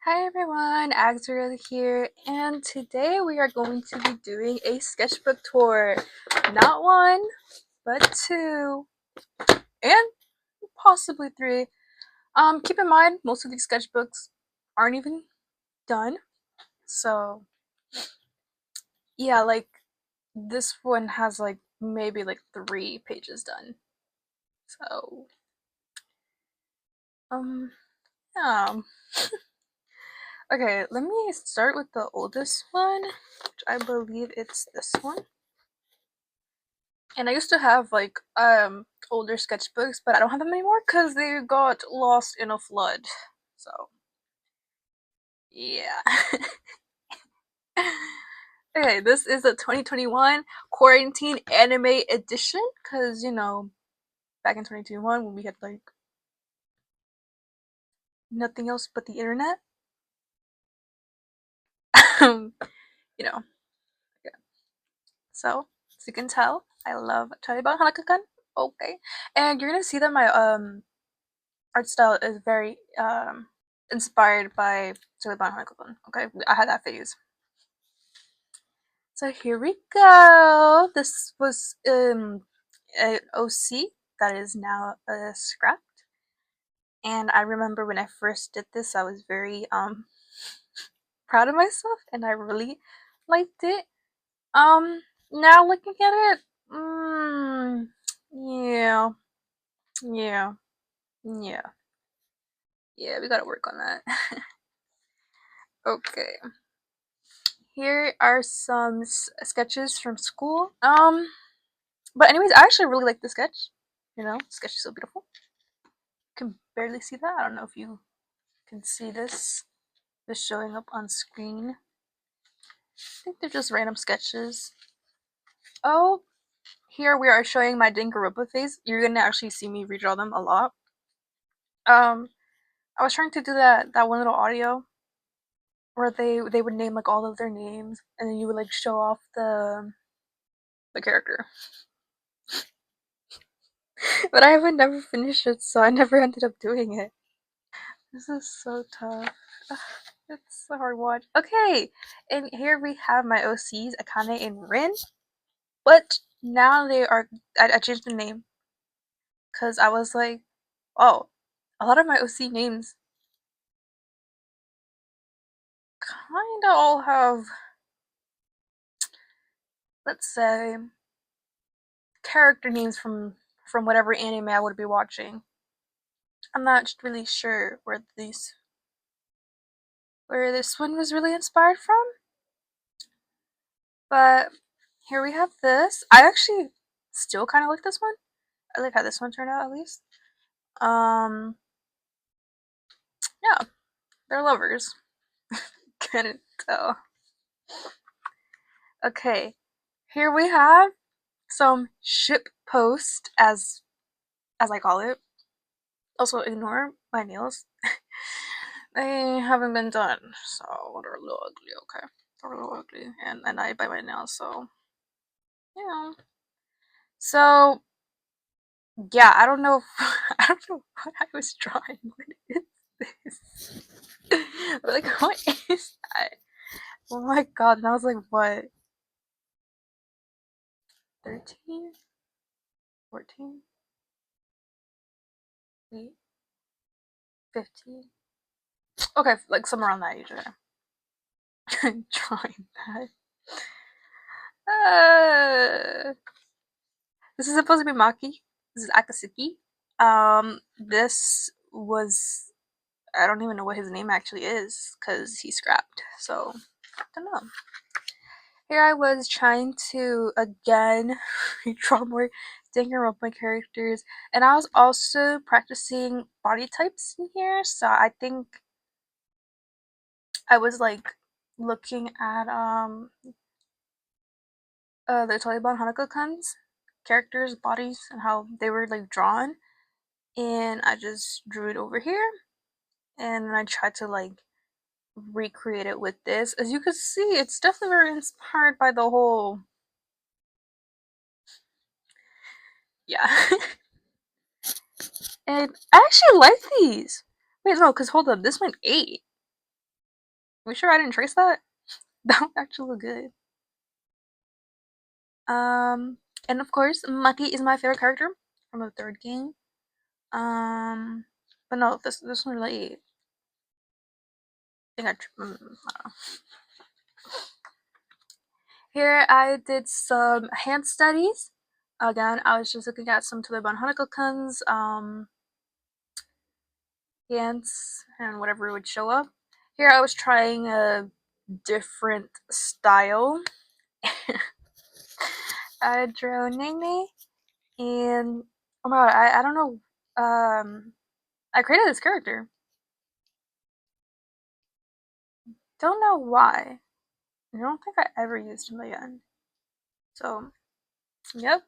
Hi everyone, Axziraa here, and today we are going to be doing a sketchbook tour. Not one, but two, and possibly three. Keep in mind, most of these sketchbooks aren't even done. So, yeah, like this one has like maybe like 3 pages done. So, um, yeah. Okay, let me start with the oldest one, which I believe it's this one. And I used to have like older sketchbooks, but I don't have them anymore because they got lost in a flood. So yeah. Okay, this is the 2021 quarantine anime edition because back in 2021 when we had like nothing else but the internet. you know. Yeah. So as you can tell, I love Taliban Hanakakan. Okay, and you're gonna see that my art style is very inspired by Taliban Hanakakan. Okay, I had that phase. So here we go. This was an OC that is now scrapped. And I remember when I first did this, I was very proud of myself, and I really liked it. Now looking at it, yeah, yeah, yeah, yeah. We gotta work on that. Okay, here are some sketches from school. But anyways, I actually really like the sketch. Sketch is so beautiful. Can barely see that. I don't know if you can see this. Just showing up on screen. I think they're just random sketches. Oh, here we are showing my Danganronpa phase. You're gonna actually see me redraw them a lot. Um, I was trying to do that one little audio where they would name like all of their names, and then you would like show off the character. But I would never finish it, so I never ended up doing it. This is so tough. It's a hard watch. Okay, and here we have my OCs, Akane and Rin. But now they are. I changed the name because I was like, oh, a lot of my OC names kind of all have, let's say, character names from whatever anime I would be watching. I'm not really sure where this one was really inspired from, but here we have this. I actually still kind of like this one. I like how this one turned out at least. Um, yeah, they're lovers. Can't tell. Okay, here we have some ship post as I call it. Also, ignore my nails. They haven't been done, so they're a little ugly. Okay, they're a little ugly, and I bite my nails, so yeah. So yeah, I don't know. If, I don't know what I was drawing. What is this? Like, what is that? Oh my god! And I was like, what? 13? 14? Wait, 15? Okay, like somewhere around that age. I'm drawing that. Uh, this is supposed to be Maki. This is Akatsuki. This was I don't even know what his name actually is because he scrapped. So I don't know. Here I was trying to again draw more Danganronpa characters, and I was also practicing body types in here. So I think I was like looking at the Taliban Hanako-kun's characters' bodies and how they were like drawn, and I just drew it over here, and then I tried to like recreate it with this. As you can see, it's definitely very inspired by the whole. Yeah. And I actually like these. Wait, no, because hold up, this went 8. Are you sure I didn't trace that? That would actually look good. Um, and of course, Maki is my favorite character from the third game. Um, but no, this one really, I think I don't know. Here I did some hand studies. Again, I was just looking at some Taliban Hanako-kun's hands and whatever would show up. Here I was trying a different style. I drew Nene and oh my god, I don't know. I created this character. Don't know why. I don't think I ever used him again. So, yep.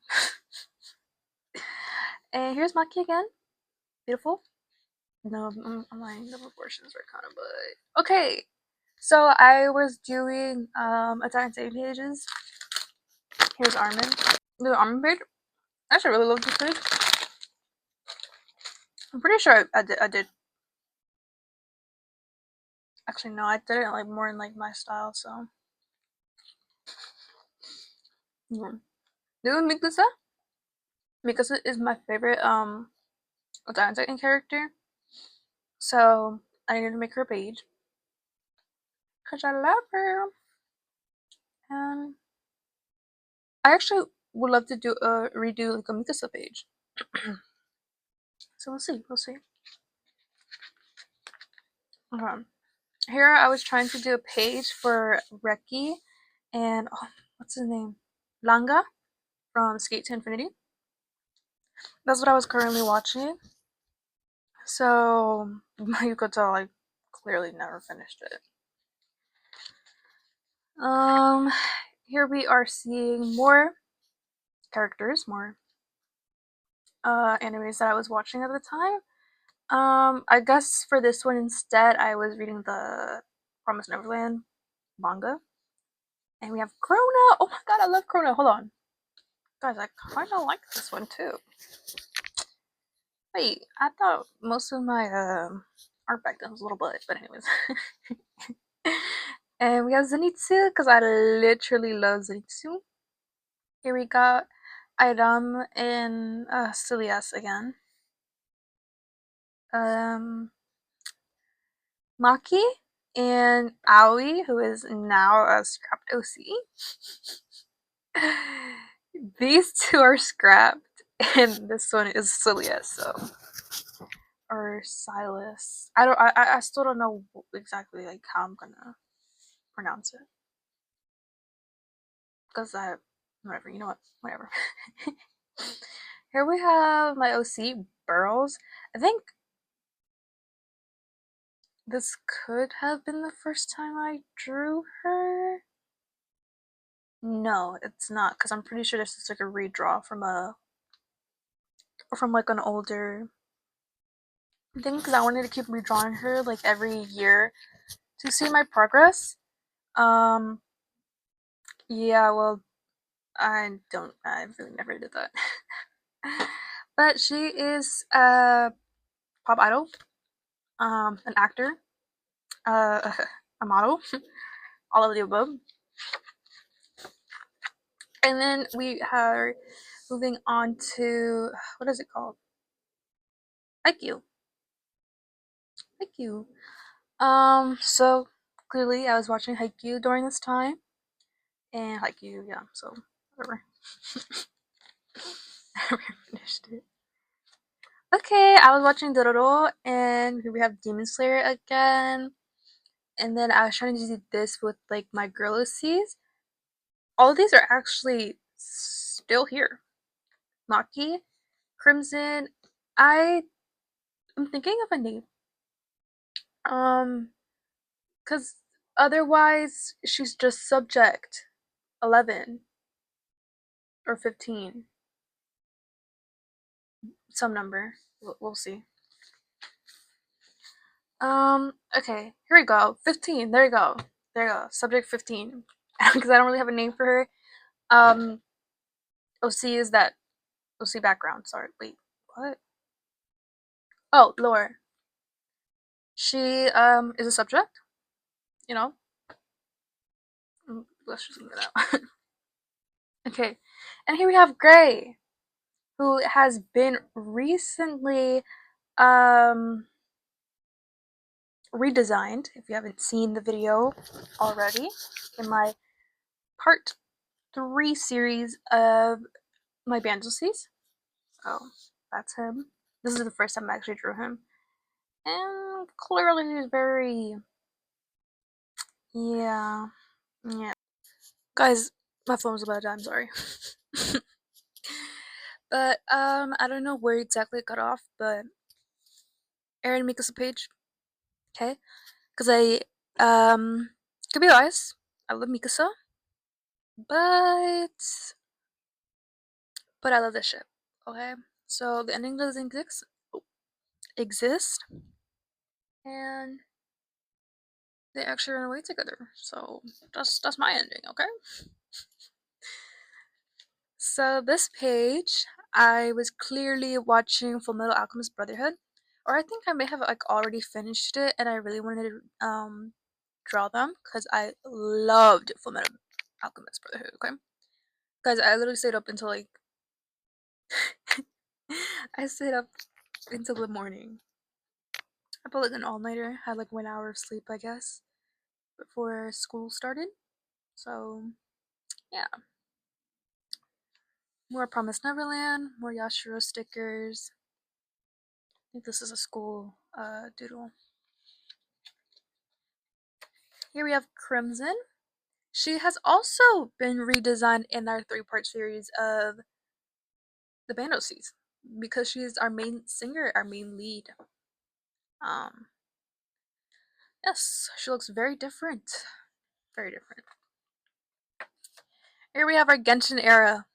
And here's Maki again. Beautiful. No, my the proportions are kind of but okay. So I was doing attack and save pages. Here's Armin. The Armin page. I actually really love this page. I'm pretty sure I did. Actually, no, I did it like more in like my style. So, yeah. This is Mikasa. Mikasa is my favorite attack and character. So I needed to make her a page because I love her. And I actually would love to do a redo like a Mikasa page. So we'll see. We'll see. Okay. Here I was trying to do a page for Reki and oh, what's his name? Langa from Skate to Infinity. That's what I was currently watching. So you could tell I clearly never finished it. Um, here we are seeing more characters, more animes that I was watching at the time. I guess for this one instead, I was reading the Promised Neverland manga, and we have Krona. Oh my god, I love Krona. Hold on, guys, I kind of like this one too. Wait, I thought most of my art back then was a little but anyways. And we have Zenitsu because I literally love Zenitsu. Here we got Airam and Cilias again. Um, Maki and Aoi, who is now a scrapped OC. These two are scrapped, and this one is Cilias, so or Silas. I don't. I still don't know exactly like how I'm gonna pronounce it because I whatever. You know what? Whatever. Here we have my OC Burrows. I think this could have been the first time I drew her. No, it's not because I'm pretty sure this is like a redraw from like an older thing because I wanted to keep redrawing her like every year to see my progress. Um, yeah, well, I really never did that. But she is a pop idol, an actor, uh, a model, all of the above. And then we are moving on to what is it called? IQ. IQ. So clearly I was watching Haikyuu during this time, and Haikyuu, yeah, so whatever. I never finished it. Okay, I was watching Dororo, and here we have Demon Slayer again. And then I was trying to do this with like my girl OCs. All of these are actually still here. Maki, Crimson. I am thinking of a name. Cause otherwise she's just subject 11 or 15. Some number. We'll see. Okay, here we go. 15. There you go. There you go. Subject 15. Because I don't really have a name for her. Um, OC is that OC background. Sorry. Wait. What? Oh, Lore. She is a subject. you know. Let's just leave it out. Okay, and here we have Gray, who has been recently um redesigned. If you haven't seen the video already, in my part 3 series of my Bandelsies. So that's him. This is the first time I actually drew him. And clearly he's very, yeah, yeah. Guys, my phone's about to die, I'm sorry. But I don't know where exactly it got off, but Aaron, make us a page, okay? Because could be honest, I love Mikasa, but I love this ship, okay? So the ending doesn't exist, and they actually run away together. So that's my ending, okay? So this page, I was clearly watching Fullmetal Alchemist Brotherhood, or I think I may have like already finished it, and I really wanted to draw them because I loved Fullmetal Alchemist Brotherhood. Okay, guys, I literally stayed up until like I stayed up until the morning. I put like an all-nighter, had like 1 hour of sleep, I guess, before school started. So yeah, more Promised Neverland, more Yashiro stickers. I think this is a school doodle. Here we have Crimson. She has also been redesigned in our 3-part series of the Bandelsies because she's our main singer, our main lead. Um, yes, she looks very different. Very different. Here we have our Genshin era.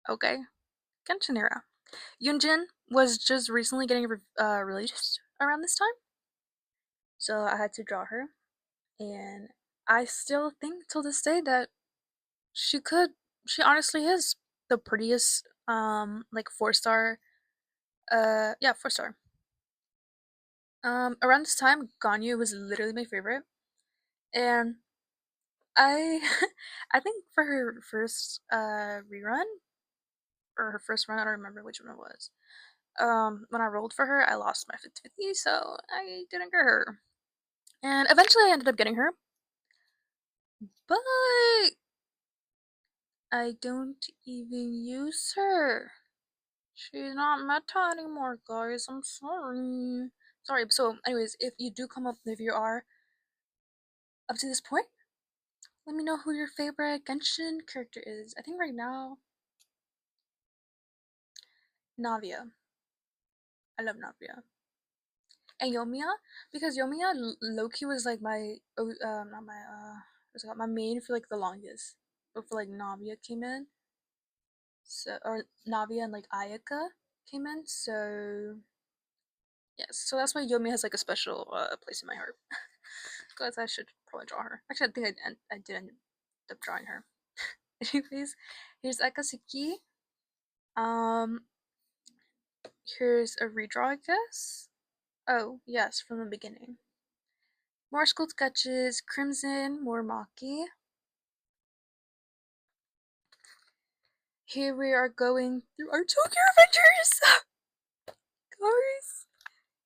Okay, Genshin era. Yunjin was just recently getting released around this time, so I had to draw her, and I still think till this day that she could. She honestly is the prettiest. Like 4-star. Yeah, 4-star. Around this time, Ganyu was literally my favorite, and I, I think for her first rerun or her first run, I don't remember which one it was. When I rolled for her, I lost my 50-50, so I didn't get her. And eventually, I ended up getting her, but I don't even use her. She's not meta anymore, guys. I'm sorry. Sorry. So, anyways, if you do come up, if you are up to this point, let me know who your favorite Genshin character is. I think right now, Navia. I love Navia. And Yomiya, because Yomiya Loki was like my, not my, what's it called? My main for like the longest. Before like Navia came in. So, or Navia and like Ayaka came in. So, yes. So that's why Yomi has like a special place in my heart. Because I should probably draw her. Actually, I think I did end up drawing her. Anyways, here's Akatsuki. Um, here's a redraw, I guess. Oh, yes, from the beginning. More school sketches, Crimson, more Maki. Here we are going through our Tokyo Revengers! Guys!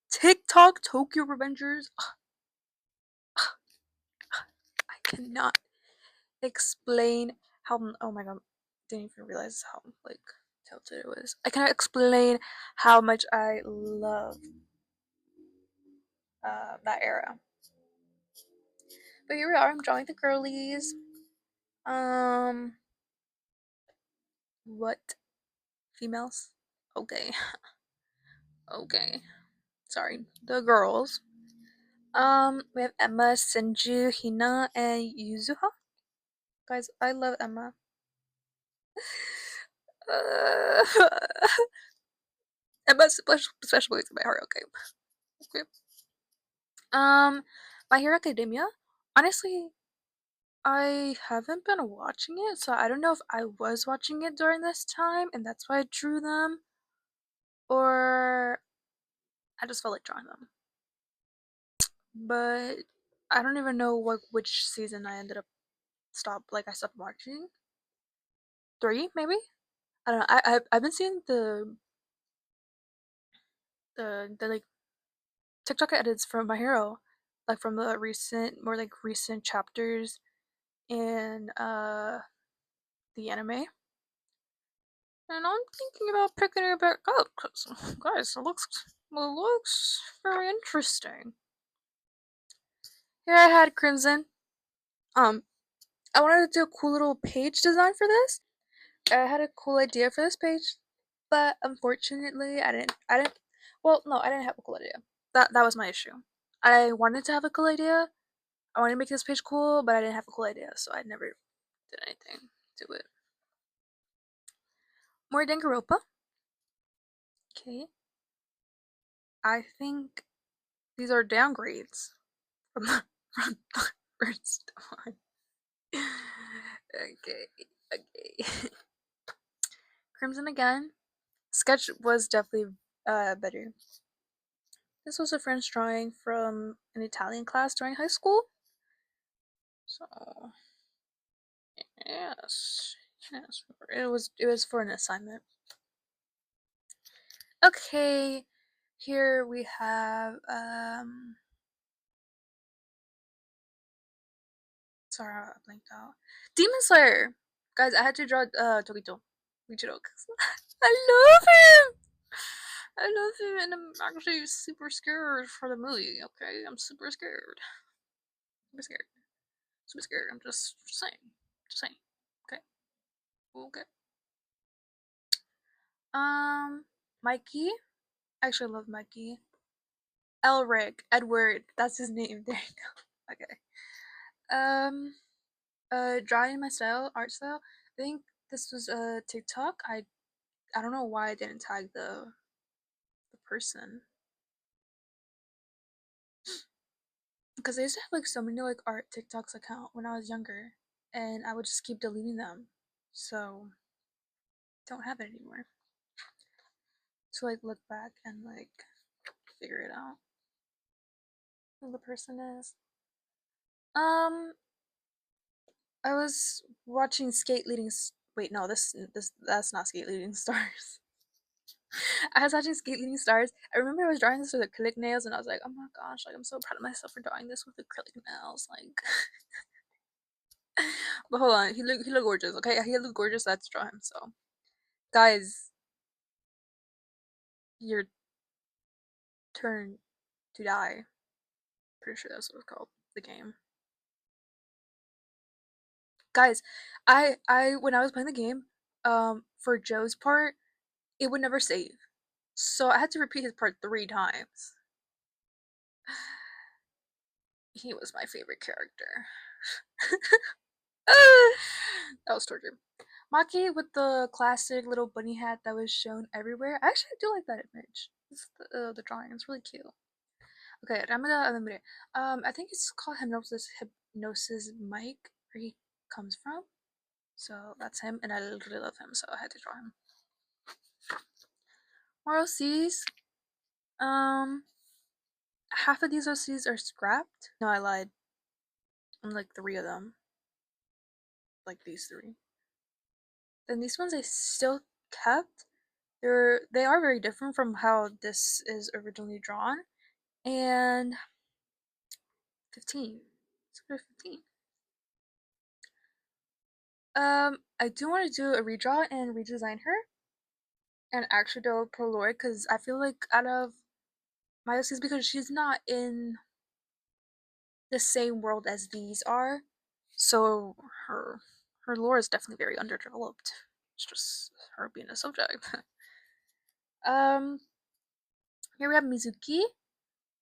TikTok Tokyo Revengers. I cannot explain how. Oh my god. Didn't even realize how, like, tilted it was. I cannot explain how much I love that era. But here we are. I'm drawing the girlies. Um, what females? Okay, okay. Sorry, the girls. We have Emma, Senju, Hina, and Yuzuha. Guys, I love Emma. Uh, Emma's special place in my heart. Okay, okay. My Hero Academia. Honestly, I haven't been watching it, so I don't know if I was watching it during this time, and that's why I drew them, or I just felt like drawing them. But I don't even know which season I ended up I stopped watching. Three, maybe? I don't know. I've been seeing the like TikTok edits from My Hero, like from the more like recent chapters in the anime. And I'm thinking about picking it back up because, guys, it looks very interesting. Here I had Crimson. Um, I wanted to do a cool little page design for this. I had a cool idea for this page, but unfortunately, I didn't. I didn't. Well, no, I didn't have a cool idea. That was my issue. I wanted to have a cool idea. I wanted to make this page cool, but I didn't have a cool idea, so I never did anything to it. More Danganronpa. Okay. I think these are downgrades from from the first one. Okay. Okay. Crimson again. Sketch was definitely better. This was a French drawing from an Italian class during high school. So yes, yes, it was for an assignment. Okay, here we have sorry, I blanked out. Demon Slayer, guys. I had to draw Tokito Michiro. I love him. I love him, and I'm actually super scared for the movie. Okay, I'm super scared. Super scared. Super scared. I'm just saying. Just saying. Okay. Okay. Mikey. I actually love Mikey. Elric. Edward. That's his name. There you go. Okay. Um. Drawing my style, art style. I think this was a TikTok. I don't know why I didn't tag the person because I used to have like so many like art TikToks account when I was younger, and I would just keep deleting them. So don't have it anymore to like look back and like figure it out who the person is. Um, I was watching Skate Leading. Wait, no, this that's not Skate Leading Stars. I was watching Skate Leading Stars. I remember I was drawing this with acrylic nails, and I was like, oh my gosh, like I'm so proud of myself for drawing this with acrylic nails. Like, but hold on, he look gorgeous. Okay, he look gorgeous. Let's draw him. So, guys, your turn to die. Pretty sure that's what it's called. The game. Guys, I when I was playing the game, for Joe's part, it would never save. So I had to repeat his part 3 times. He was my favorite character. That was torture. Maki with the classic little bunny hat that was shown everywhere. I actually do like that image. It's the drawing. It's really cute. Okay, Ramada Alambre. I think it's called Hypnosis Mike, where he comes from. So that's him, and I really love him, so I had to draw him. More OCs. Um, half of these OCs are scrapped. No, I lied. I'm like 3 of them. Like these 3. Then these ones I still kept. They are very different from how this is originally drawn. And 15. Let's go to 15. I do want to do a redraw and redesign her and actually do a Prologue because I feel like out of my OCs, because she's not in the same world as these are, so her lore is definitely very underdeveloped. It's just her being a subject. um, Here we have Mizuki.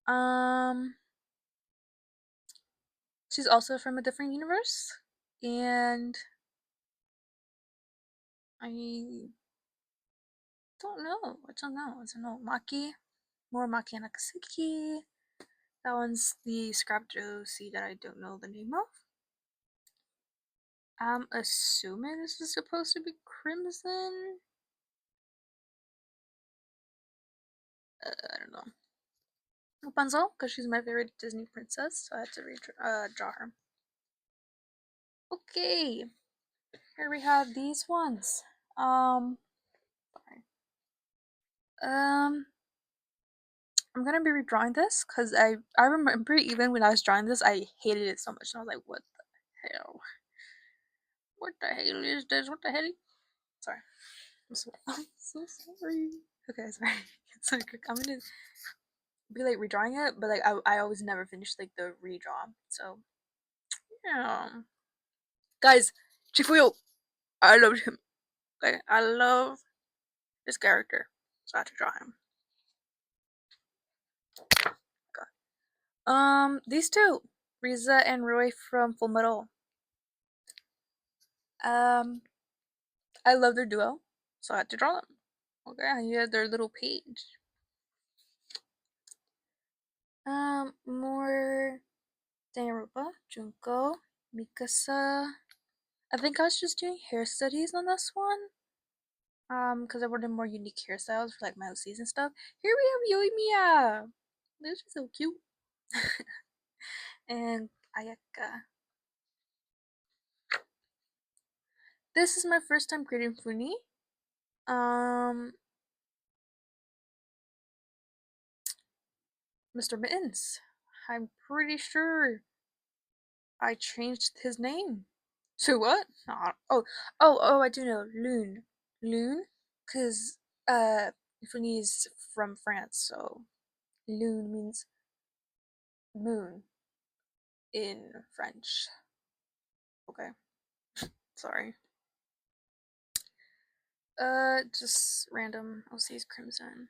Um, she's also from a different universe, and I don't know. I don't know. I don't know. Maki, more Maki and Akatsuki. That one's the scrapped OC that I don't know the name of. I'm assuming this is supposed to be Crimson. I don't know. Rapunzel, because she's my favorite Disney princess, so I had to draw her. Okay, here we have these ones. Sorry. I'm gonna be redrawing this because I remember even when I was drawing this, I hated it so much, and I was like, "What the hell? What the hell is this? What the hell?" Sorry, I'm so sorry. Okay, sorry. Sorry, I'm gonna be like redrawing it, but like I always never finish like the redraw. So yeah, guys, Chifuyo, I loved him. Okay, I love his character, so I had to draw him. God. These two, Riza and Roy from Full Metal. Um, I love their duo, so I had to draw them. Okay, and you had their little page. More Danruba, Junko, Mikasa. I think I was just doing hair studies on this one. Because I wanted more unique hairstyles for like my OCs and stuff. Here we have Yoimiya. This is so cute. And Ayaka. This is my first time creating Funi. Mr. Mittens. I'm pretty sure I changed his name. To what? I do know. Loon. Loon? Because, Funi is from France, so Loon means moon in French. Okay. Sorry. Just random OC's Crimson.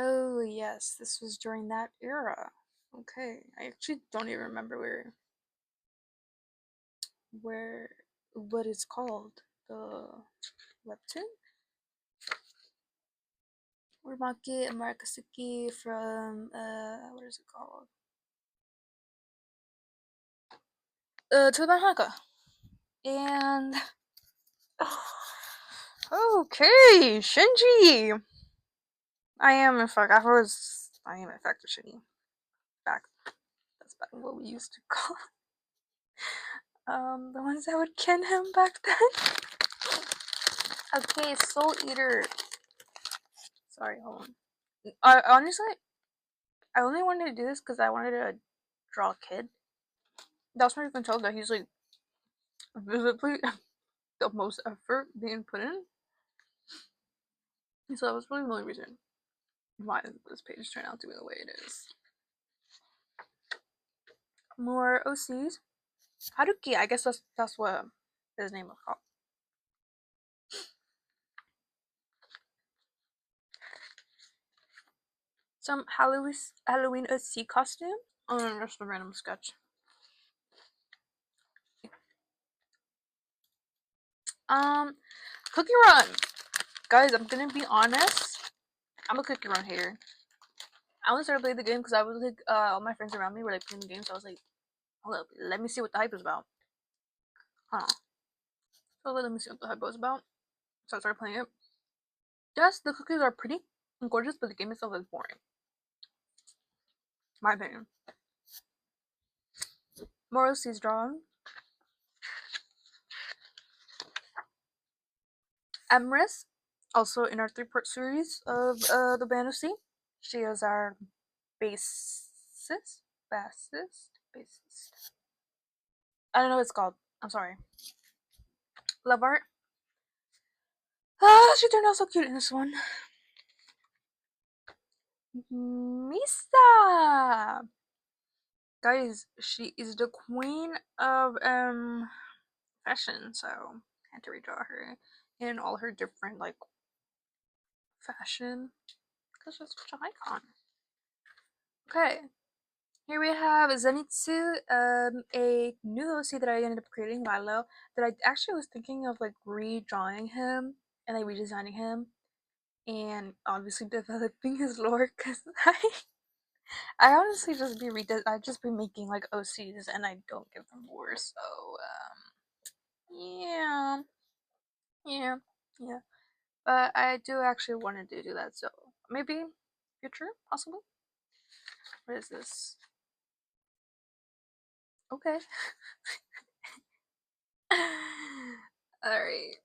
Oh, yes, this was during that era. Okay, I actually don't even remember what it's called. The webtoon? Urumaki Marakasuki from, what is it called? Toban Hanaka. And, okay, Shinji! I am, in fact, I am in fact a Shinji. Back, that's back what we used to call the ones that would ken him back then. Okay, Soul Eater. Sorry, hold on. Honestly, I only wanted to do this because I wanted to draw a kid. That's when you can tell that he's like visibly the most effort being put in. So that was really the only reason why this page turned out to be the way it is. More OCs. Haruki, I guess that's what his name was called. Some Halloween OC costume. Oh, just a random sketch. Cookie Run. Guys, I'm gonna be honest. I'm a Cookie Run hater. I only started playing the game because I was like, all my friends around me were like playing the game, so I was like, hold up, let me see what the hype is about. Huh. So let me see what the hype was about. So I started playing it. Yes, the cookies are pretty and gorgeous, but the game itself is boring. My opinion. Morosi's drawn. Emrys, also in our three-part series of the Band of Sea. She is our bassist. Bassist. I don't know what it's called. I'm sorry. Love art. Ah, she turned out so cute in this one. Misa! Guys, she is the queen of fashion, so I had to redraw her in all her different like fashion because she's such an icon. Okay, here we have Zenitsu, a new OC that I ended up creating, Milo, that I actually was thinking of like redrawing him and like redesigning him and obviously developing his lore because I honestly just I just be making like OCs and I don't give them lore, so yeah, yeah, yeah. but I do actually want to do that. So maybe future, possibly. What is this? Okay. All right.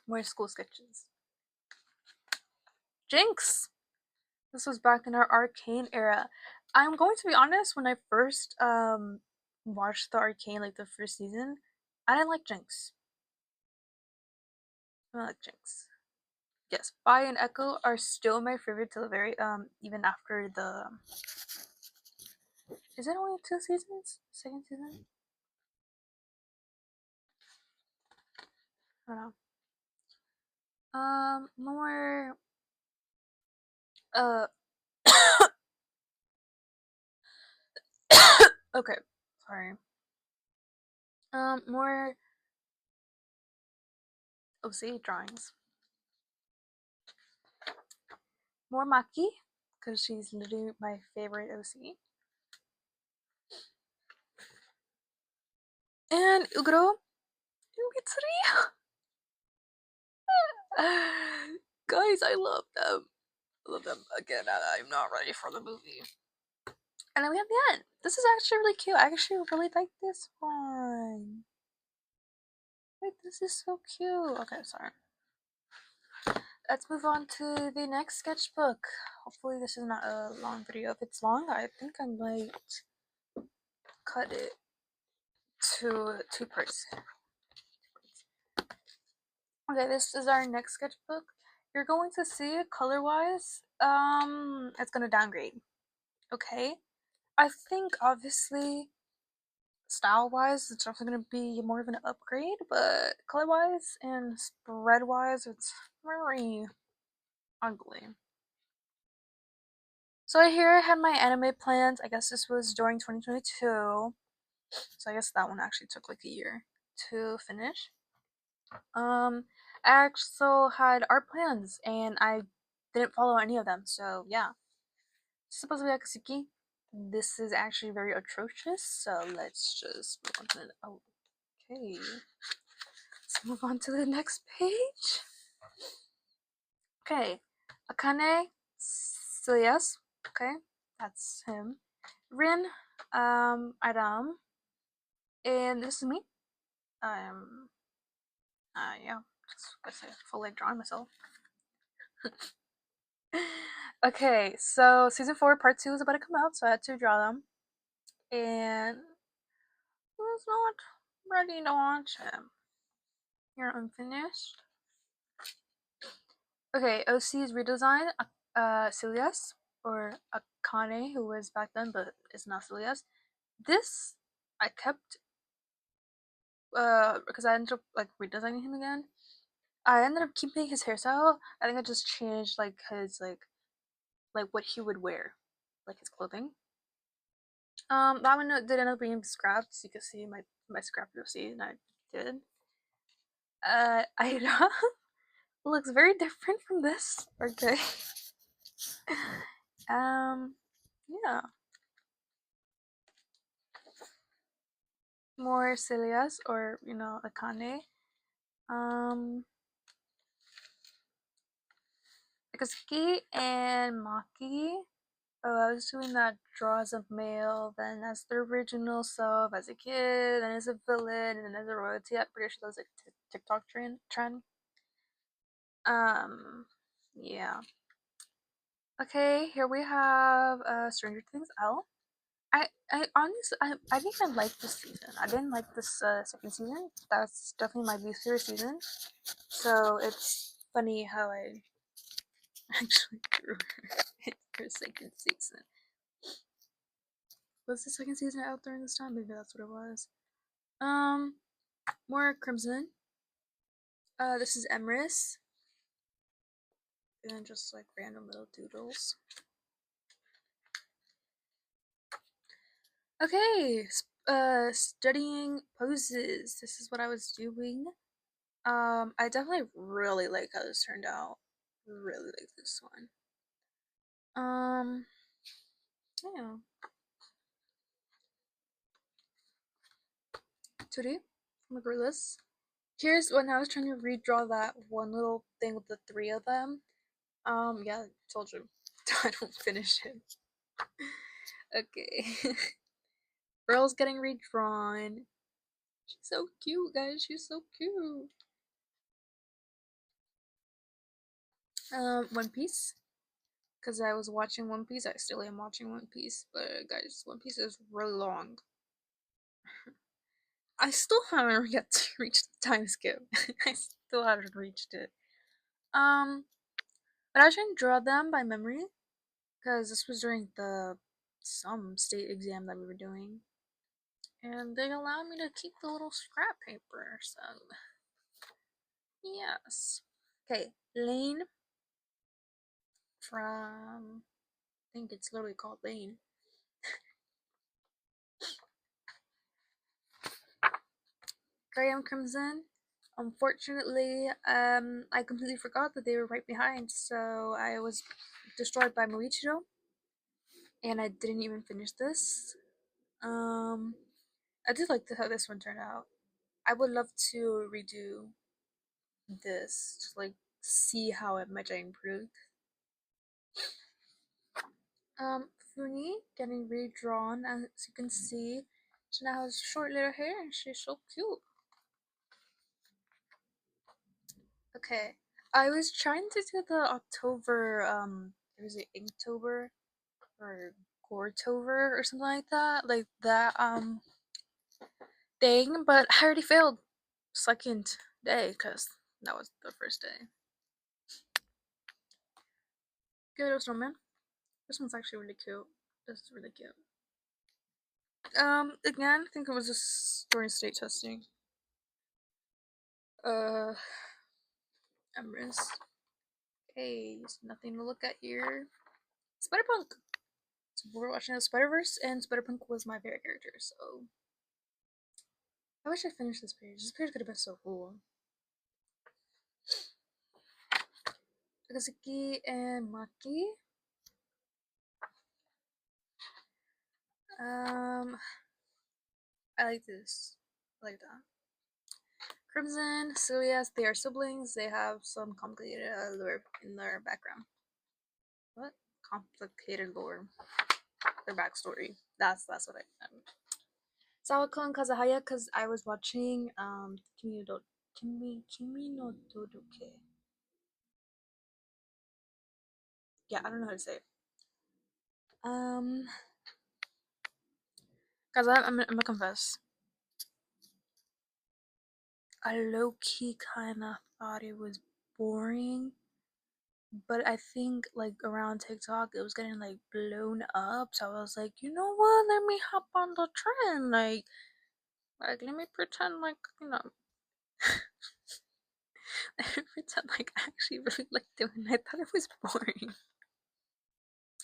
More school sketches. Jinx. This was back in our arcane era. I'm going to be honest. When I first watched the arcane, like the first season, I didn't like Jinx. I don't like Jinx. Yes, Fi and Echo are still my favorite till the very even after the. Is it only 2 seasons? Second season? I don't know. More uh okay, sorry. More OC drawings. More Maki, because she's literally my favorite OC. And Uguro and Mitsuri. Guys, I love them. I love them. Again, I'm not ready for the movie. And then we have the end. This is actually really cute. I actually really like this one. Wait, this is so cute. Okay, sorry. Let's move on to the next sketchbook. Hopefully this is not a long video. If it's long, I think I might cut it to 2 parts. Okay, this is our next sketchbook. You're going to see it color-wise. It's gonna downgrade. Okay? I think obviously style-wise it's definitely gonna be more of an upgrade, but color-wise and spread-wise it's very ugly. So here I had my anime plans. I guess this was during 2022. So I guess that one actually took like a year to finish. Um, I also had art plans and I didn't follow any of them. So yeah, supposed to be Akatsuki. This is actually very atrocious. So let's just move on to the. Oh, okay. Let's move on to the next page. Okay, Akane, so yes, okay, that's him. Rin, Adam, and this is me. Um, yeah, just gonna say fully drawing myself. Okay, so season 4, part 2 is about to come out, so I had to draw them, and I was not ready to watch them. You're unfinished. Okay, OC's redesign, Celias, or Akane, who was back then, but is not Celias. This I kept because I ended up like redesigning him again. I ended up keeping his hairstyle. I think I just changed like his like what he would wear, like his clothing. That one did end up being scrapped, so you can see my scrap you'll see, and I did. Ida looks very different from this. Okay. Yeah. More Celias or Akane. Um, Akatsuki and Maki. Oh, I was doing that draw as a male, then as the original self as a kid, then as a villain, and then as a royalty. I'm pretty sure that was like TikTok trend. Um, yeah. Okay, here we have Stranger Things L. I honestly I think I like this season. I didn't like this second season. That's definitely my least favorite season. So it's funny how I actually drew her for second season. Was the second season out during this time? Maybe that's what it was. Um, more Crimson. This is Emrys. And just like random little doodles. Okay, studying poses. This is what I was doing. I definitely really like how this turned out. Really like this one. Yeah. Today from the gorillas. Here's when I was trying to redraw that one little thing with the three of them. Yeah, I told you. I don't finish it. Okay. Earl's getting redrawn. She's so cute, guys. She's so cute. One Piece. Because I was watching One Piece. I still am watching One Piece. But guys, One Piece is really long. I still haven't yet to reach the time skip. I still haven't reached it. Um, but I trying to draw them by memory. Because this was during the some state exam that we were doing. And they allowed me to keep the little scrap paper, so yes. Okay, Lane from I think it's literally called Lane. Graham Crimson. Unfortunately, I completely forgot that they were right behind, so I was destroyed by Moichiro, and I didn't even finish this. Um, I did like how this one turned out. I would love to redo this, just like see how much I improved. Funi getting redrawn, as you can see. She now has short little hair and she's so cute. Okay, I was trying to do the October, is it Inktober or Goretober or something like that, thing, but I already failed second day because that was the first day. Good old snowman. This one's actually really cute. This is really cute. Again, I think it was just during state testing. Uh, Emrys. Okay, so nothing to look at here. Spider-Punk! So we're watching the Spider-Verse, and Spider-Punk was my favorite character, so... I wish I finished this page. This page could have been so cool. Akazuki and Maki. I like this. I like that. Crimson, so yes, they are siblings. They have some complicated lore in their background. What? Complicated lore. Their backstory. That's what I meant. Sawako and Kazuhaya, because I was watching Kimi no Dodoke. Yeah, I don't know how to say it. Guys, I'm gonna confess. I low key kind of thought it was boring, but I think like around TikTok it was getting like blown up, so I was like, you know what? Let me hop on the trend. Like let me pretend like let me pretend like I actually really like doing it. I thought it was boring.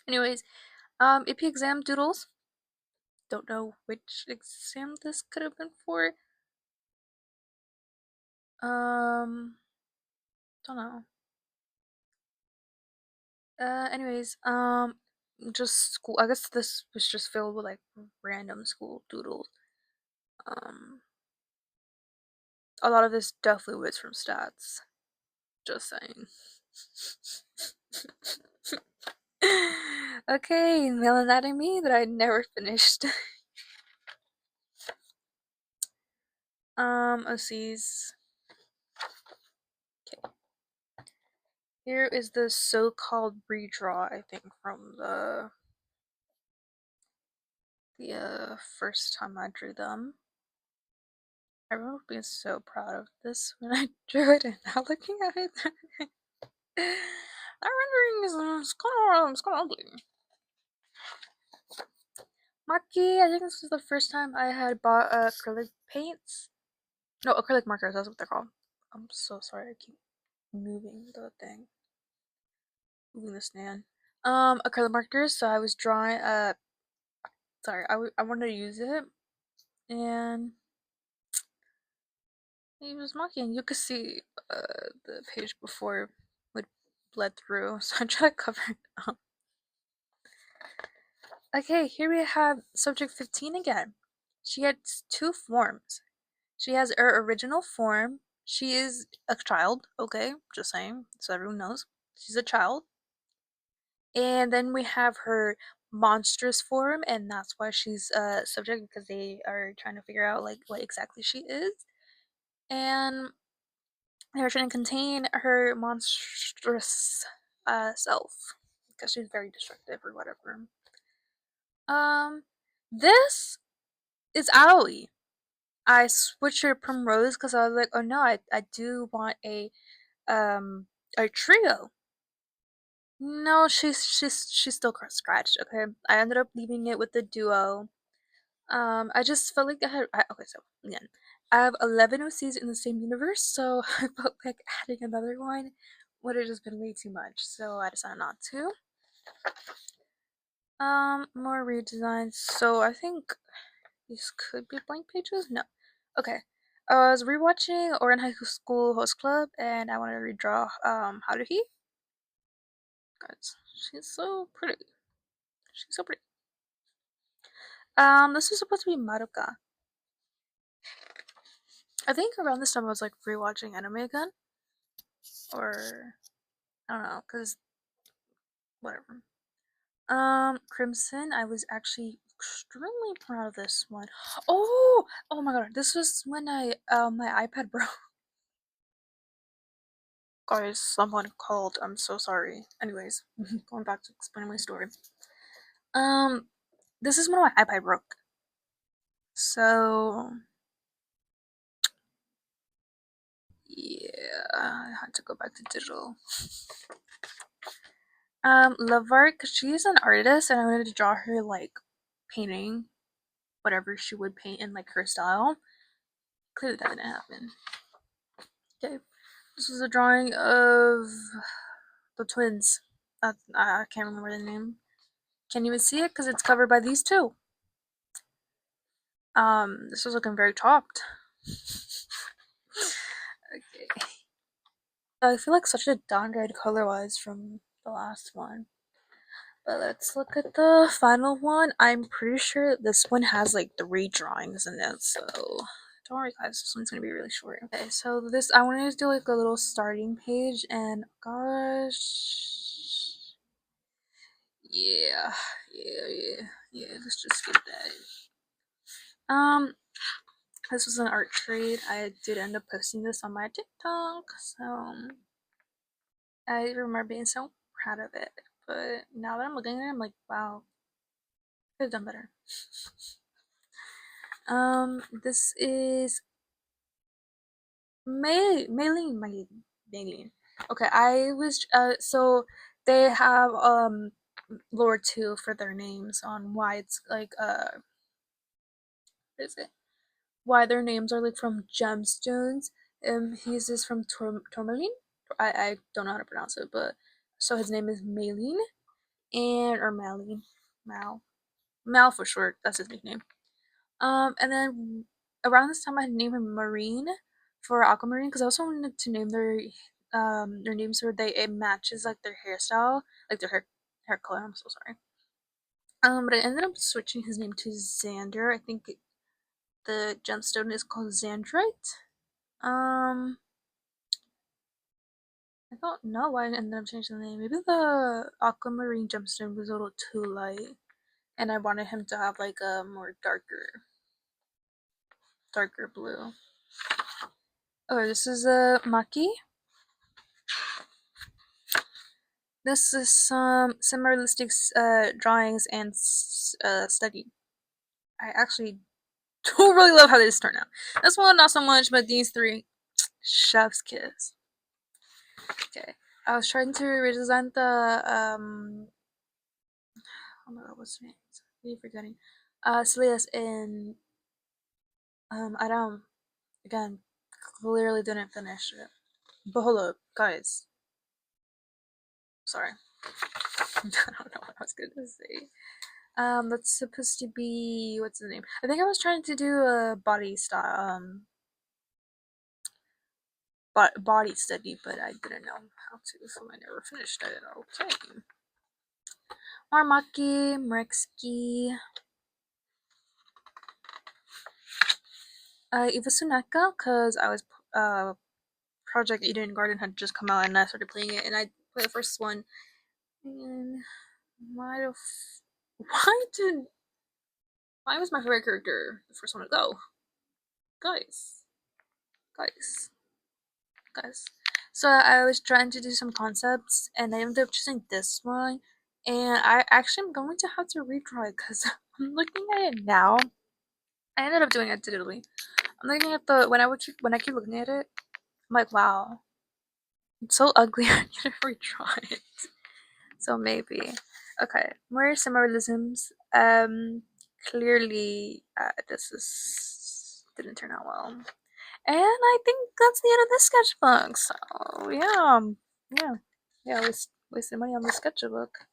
Anyways, AP exam doodles. Don't know which exam this could have been for. Don't know. Anyways, just school. I guess this was just filled with like random school doodles. Um, a lot of this definitely was from stats. Just saying. Okay, Male Anatomy that I never finished. OCs. Okay. Here is the so-called redraw, I think, from the first time I drew them. I remember being so proud of this when I drew it, and now looking at it, that rendering is kind of ugly. Maki, I think this was the first time I had bought acrylic paints. No, acrylic markers, that's what they're called. I'm so sorry, I keep moving the thing. Moving the stand. Acrylic markers, so I was drawing, sorry, I wanted to use it, and he was mocking. You could see the page before would bled through, so I tried to cover it up. Okay, here we have subject 15 again. She has two forms. She has her original form, She is a child, okay? Just saying, so everyone knows. She's a child. And then we have her monstrous form, and that's why she's subject because they are trying to figure out like what exactly she is. And they're trying to contain her monstrous self because she's very destructive or whatever. Um, this is Aoi. I switched her Primrose because I was like, oh no, I do want a trio. No, she's still scratched. Okay, I ended up leaving it with the duo. I just felt like okay, so again, I have 11 OCs in the same universe, so I felt like adding another one would have just been way too much. So I decided not to. More redesigns. So I think these could be blank pages. No. Okay. I was rewatching Oran High School Host Club, and I wanted to redraw How Did He? Guys, she's so pretty. She's so pretty. This is supposed to be Maruka. I think around this time I was like rewatching anime again, or I don't know, cause whatever. Crimson. I was actually extremely proud of this one. Oh my god, this was when I my iPad broke. Guys, someone called. I'm so sorry. Anyways, going back to explaining my story. Um, this is when my iPad broke. So yeah, I had to go back to digital. Love art, cause she's an artist, and I wanted to draw her like painting whatever she would paint in like her style. Clearly, that didn't happen. Okay, this was a drawing of the twins. I can't remember the name. Can't even see it because it's covered by these two. This was looking very chopped. Okay. I feel like such a downgrade color wise from the last one. But let's look at the final one. I'm pretty sure this one has like 3 drawings in it, so don't worry guys, this one's gonna be really short. Okay, so this I wanted to do like a little starting page, and gosh, yeah, yeah. Let's just skip that. This was an art trade. I did end up posting this on my TikTok, so I remember being so proud of it. But now that I'm looking at it, I'm like, wow, could have done better. This is Maylene. Okay, I was so they have lore too for their names on why it's like what is it? Why their names are like from gemstones. He's is from Tourmaline. I don't know how to pronounce it, but so his name is Maylene and or Maline, Mal for short. That's his nickname. And then around this time, I named him Marine for Aquamarine because I also wanted to name their names so they it matches like their hairstyle, like their hair color. I'm so sorry. But I ended up switching his name to Xander. I think the gemstone is called Xandrite. Um, I don't know why I ended up changing the name. Maybe the Aquamarine gemstone was a little too light, and I wanted him to have like a more darker blue. Oh, this is a Maki. This is some realistic drawings and study. I actually don't really love how this turned out. This one, not so much, but these 3, chef's kiss. Okay, I was trying to redesign the oh my god, what's her name? I keep forgetting. Salias in Adam again. Clearly didn't finish it. But hold up, guys. Sorry, I don't know what I was gonna say. That's supposed to be what's the name? I think I was trying to do a body style, body study, but I didn't know how to, so I never finished it. Okay. Marmaki, Mrexki, Iva Suneka, because I was Project Eden Garden had just come out, and I started playing it, and I played the first one. And why the why was my favorite character the first one to go? Guys, guys, guys. So I was trying to do some concepts, and I ended up choosing this one. And I actually am going to have to redraw it because I'm looking at it now. I ended up doing it digitally. I'm looking at the when I keep looking at it, I'm like, wow, it's so ugly. I need to redraw it. So maybe. Okay, more similarisms. Clearly, this is didn't turn out well, and I think that's the end of this sketchbook. So yeah, yeah. Wasted money on the sketchbook.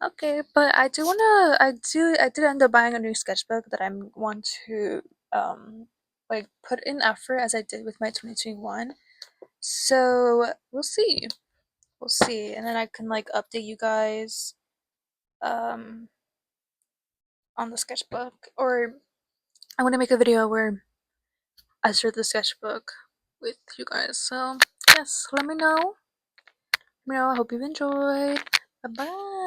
Okay, but I do wanna. I did end up buying a new sketchbook that I want to like put in effort as I did with my 2021. So we'll see. We'll see, and then I can like update you guys um on the sketchbook, or I want to make a video where I start the sketchbook with you guys. So yes, let me know. I hope you've enjoyed. Bye bye.